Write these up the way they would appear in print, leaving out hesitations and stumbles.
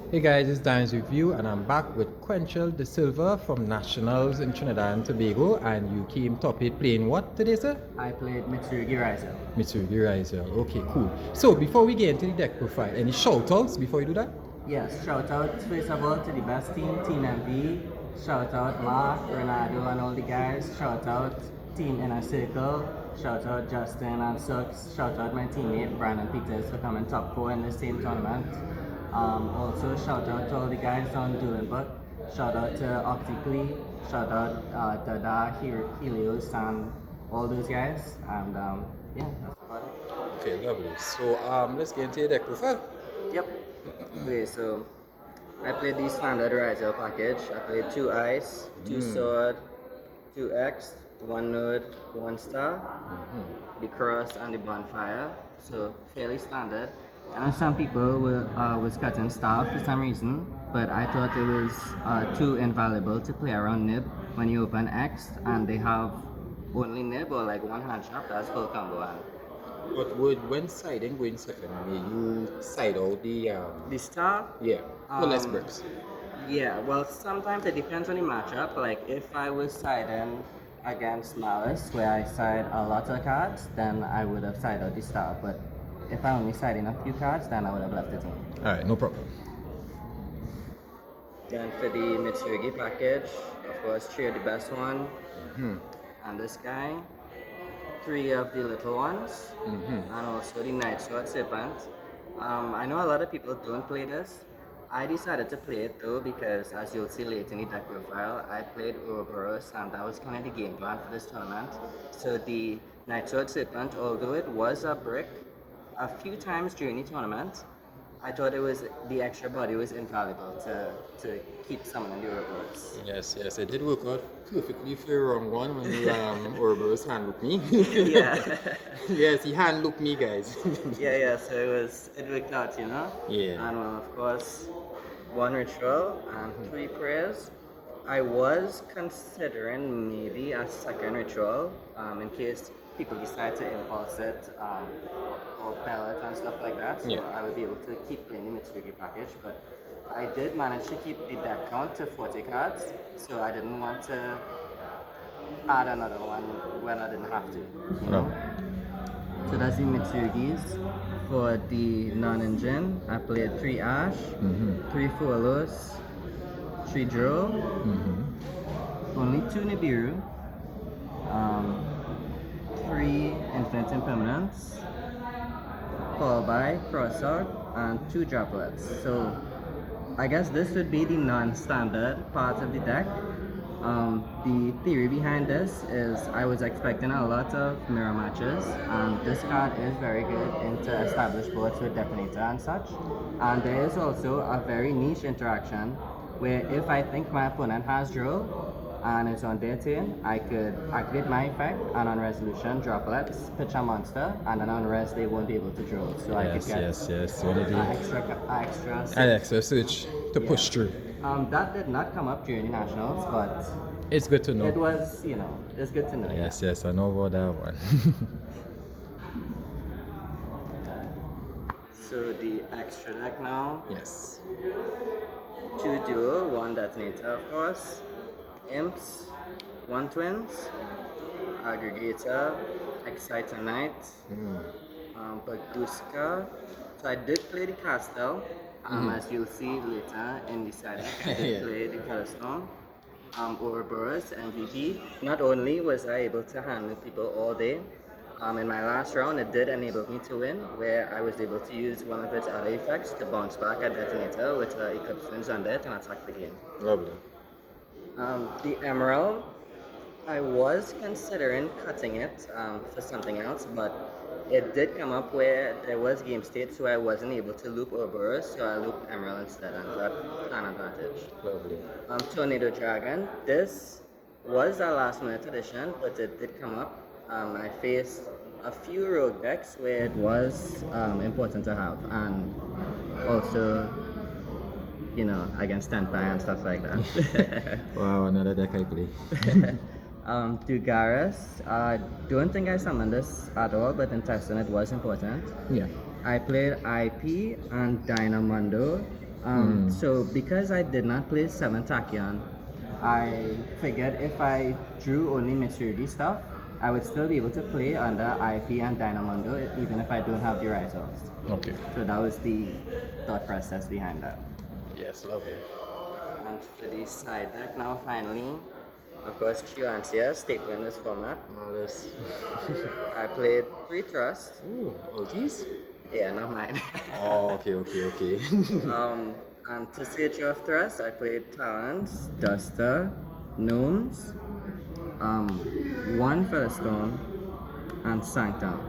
Hey guys, it's Dan's Review and I'm back with Quentrall the Silva from Nationals in Trinidad and Tobago, and you came top 8 playing what today, sir? I played Mitsurugi Ryzeal. Mitsurugi Ryzeal. Okay, cool. So before we get into the deck profile, any shout outs before you do that? Yes, shout out first of all to the best team, Team MV. Shout out Mark, Ronaldo, and all the guys. Shout out Team Inner Circle. Shout out Justin and Sux. Shout out my teammate Brandon Peters for coming top 4 in the same tournament. Also, shout out to all the guys on Dulenbuck. Shout out to Optically. Shout out Dada, Helios, and all those guys. And yeah, that's about it. Okay, lovely. So let's get into the deck profile. Yep. Okay, so I played the standard Ryzeal package. I played 2 ice, 2 sword, 2 X, 1 node, 1 star, the cross and the bonfire. So fairly standard. And some people was cutting star for some reason, but I thought it was too invaluable to play around nib when you open X and they have only nib or like one hand shot. That's full combo. And But when siding going second, may you side out the star. yeah, for less Um, bricks. Yeah, well, sometimes it depends on the matchup. Like, if I was siding against Malice, where I side a lot of cards, then I would have sided out the star. But if I only side in a few cards, then I would have left the team. Alright, no problem. Then for the Mitsurugi package, of course, 3 of the best one, and this guy, 3 of the little ones, and also the Night Sword Serpent. I know a lot of people don't play this. I decided to play it though because, as you'll see later in the deck profile, I played Ouroboros and that was kind of the game plan for this tournament. So the Night Sword Serpent, although it was a brick, a few times during the tournament, I thought it was the extra body was invaluable to keep summoning the Ouroboros. Yes, yes, it did work out perfectly for your wrong one when you Ouroboros hand looked me. Yeah. Yes, he hand looked me, guys. Yeah, so it worked out, you know? Yeah. And well, of course, 1 ritual and 3 prayers. I was considering maybe a second ritual in case people decide to impulse it or pellet and stuff like that. So Yeah. I would be able to keep playing the Mitsurugi package, but I did manage to keep the deck count to 40 cards, so I didn't want to add another one when I didn't have to, you know? So that's the Mitsurugis. For the non-engine, I played 3 Ash, 3 Fuelos, 3 Drow, only 2 Nibiru, 3 Infinite Impermanence, followed by Crossart, and 2 Droplets. So I guess this would be the non-standard part of the deck. The theory behind this is I was expecting a lot of mirror matches, and this card is very good into established boards with Detonator and such. And there is also a very niche interaction where if I think my opponent has draw and it's on their turn, I could activate my effect and on resolution droplets, pitch a monster, and then on res they won't be able to draw. So I could get yes. What did you? extra. An extra search to push through. That did not come up during the nationals, but It's good to know. it was, it's good to know. Yes, I know about that one. So the extra deck now, Yes. 2 duo, 1 detonator of course, imps, 1 twins, aggregator, exciter knight, baguska. So I did play the castle, as you'll see later in the side. I did play the Colorstone. Ouroboros MVP. Not only was I able to handle people all day, in my last round it did enable me to win, where I was able to use one of its other effects to bounce back a detonator with Eclipse Twins on it and attack the game. Lovely. The Emerald, I was considering cutting it for something else, but it did come up where there was game state, so I wasn't able to loop Ouroboros, so I looped Emerald instead and got an advantage. Lovely. Tornado Dragon. This was a last minute addition, but it did come up. I faced a few rogue decks where it was important to have, and also, against Tenpai and stuff like that. Wow, another deck I play. Dugaris. Don't think I summoned this at all, but in testing it was important. Yeah. I played IP and Dynamondo. So because I did not play 7 Tachyon, I figured if I drew only Mitsurugi stuff, I would still be able to play under IP and Dynamondo even if I don't have the Ryzeals. Okay. So that was the thought process behind that. Yes, lovely. And for the side deck now, finally, of course, Chilancia, staple in this format. Marvelous. I played 3 Trust. Ooh, oldies? Yeah, not mine. Oh, okay. And to switch off Trust, I played Talons, Duster, Gnomes, 1 Featherstone, and Sanctum.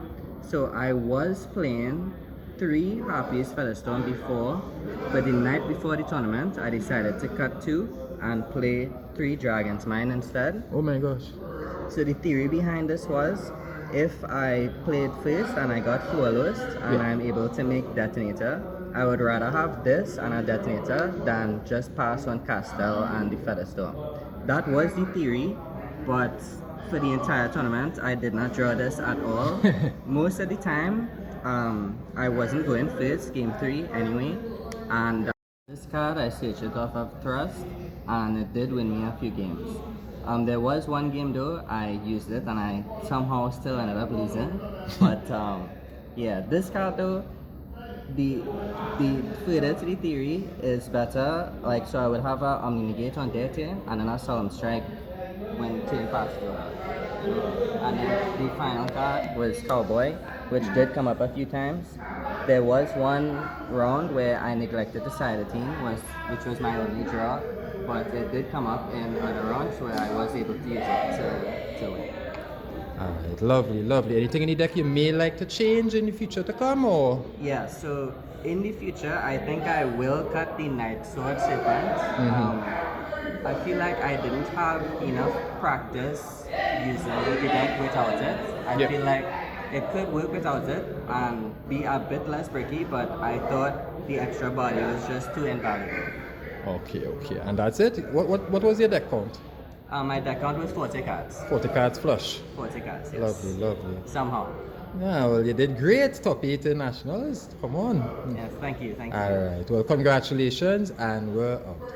So I was playing 3 Harpies Featherstone before, but the night before the tournament, I decided to cut 2 and play 3 Dragon's Mine instead. Oh my gosh. So the theory behind this was, if I played first and I got 4 lowest and I'm able to make Detonator, I would rather have this and a Detonator than just pass on Castle and the Featherstone. That was the theory, but for the entire tournament, I did not draw this at all. Most of the time, I wasn't going first, game 3 anyway, and this card I switched it off of Thrust, and it did win me a few games. There was one game though, I used it and I somehow still ended up losing. But yeah, this card though, the further to the theory is better. Like, so I would have a Omni-Negate on their turn and then a Solemn Strike when turn passed over. And then the final card was Cowboy, which did come up a few times. There was one round where I neglected to side the team, which was my only draw, but it did come up in other rounds where I was able to use it to win. Alright, lovely. Anything in the deck you may like to change in the future to come, or? Yeah, so in the future, I think I will cut the Night Sword Serpent. I feel like I didn't have enough practice using the deck without it. I feel like it could work without it and be a bit less bricky, but I thought the extra body was just too invaluable. Okay. And that's it? What was your deck count? My deck count was 40 cards. 40 cards flush. 40 cards, yes. Lovely. Somehow. Yeah, well, you did great, top 8 internationals. Come on. Yes, thank you. Alright, well, congratulations, and we're out.